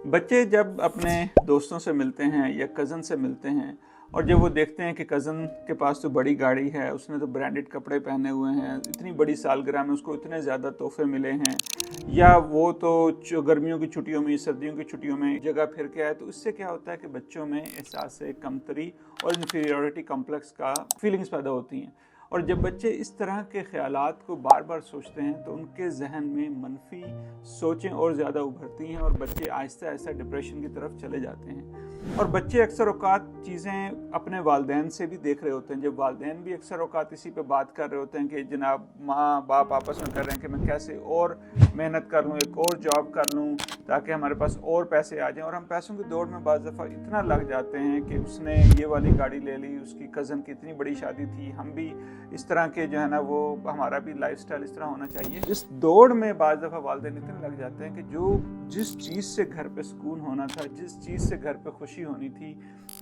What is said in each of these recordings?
बच्चे जब अपने दोस्तों से मिलते हैं या कज़न से मिलते हैं और जब वो देखते हैं कि कज़न के पास तो बड़ी गाड़ी है, उसने तो ब्रांडेड कपड़े पहने हुए हैं, इतनी बड़ी सालगिरह में उसको इतने ज़्यादा तोहफे मिले हैं, या वो तो गर्मियों की छुट्टियों में सर्दियों की छुट्टियों में जगह फिर के आए, तो इससे क्या होता है कि बच्चों में एहसास कमतरी और इन्फीरियॉरिटी कॉम्प्लेक्स का फीलिंग्स पैदा होती हैं। और जब बच्चे इस तरह के ख्यालात को बार बार सोचते हैं तो उनके जहन में मनफी सोचें और ज़्यादा उभरती हैं और बच्चे आहिस्ता आहिस्ता डिप्रेशन की तरफ चले जाते हैं। और बच्चे अक्सर औकात चीज़ें अपने वालिदैन से भी देख रहे होते हैं, जब वालिदैन भी अक्सर औकात इसी पे बात कर रहे होते हैं कि जनाब माँ बाप आपस में कर रहे हैं कि मैं कैसे और मेहनत कर लूँ, एक और जॉब कर लूँ ताकि हमारे पास और पैसे आ जाएं, और हम पैसों की दौड़ में बाज़ दफ़ा इतना लग जाते हैं कि उसने ये वाली गाड़ी ले ली, उसकी कज़न की इतनी बड़ी शादी थी, हम भी इस तरह के जो है ना वो हमारा भी लाइफस्टाइल इस तरह होना चाहिए। इस दौड़ में बाज़ दफ़ा वालिदैन इतने लग जाते हैं कि जो जिस चीज़ से घर पे सुकून होना था, जिस चीज़ से घर पे खुशी होनी थी,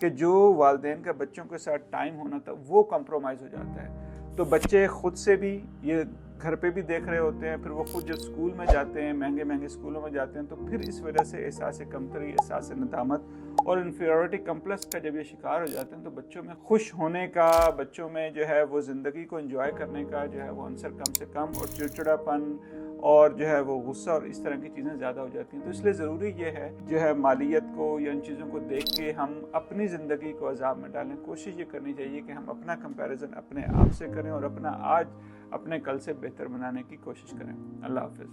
कि जो वालिदैन का बच्चों के साथ टाइम होना था, वो कॉम्प्रोमाइज़ हो जाता है। तो बच्चे खुद से भी ये घर पे भी देख रहे होते हैं, फिर वो खुद जब स्कूल में जाते हैं, महंगे महंगे स्कूलों में जाते हैं, तो फिर इस वजह से एहसास कमतरी, एहसास नदामत और इन्फीरियॉरिटी कम्प्लेक्स का जब ये शिकार हो जाते हैं, तो बच्चों में खुश होने का, बच्चों में जो है वो ज़िंदगी को एंजॉय करने का जो है वो अंसर कम से कम, और चिड़चिड़ापन और जो है वो गुस्सा और इस तरह की चीज़ें ज़्यादा हो जाती हैं। तो इसलिए ज़रूरी ये है जो है मालियत को या इन चीज़ों को देख के हम अपनी ज़िंदगी को अज़ाब में डालें। कोशिश ये करनी चाहिए कि हम अपना कंपैरिजन अपने आप से करें और अपना आज अपने कल से बेहतर बनाने की कोशिश करें। अल्लाह हाफ़िज़।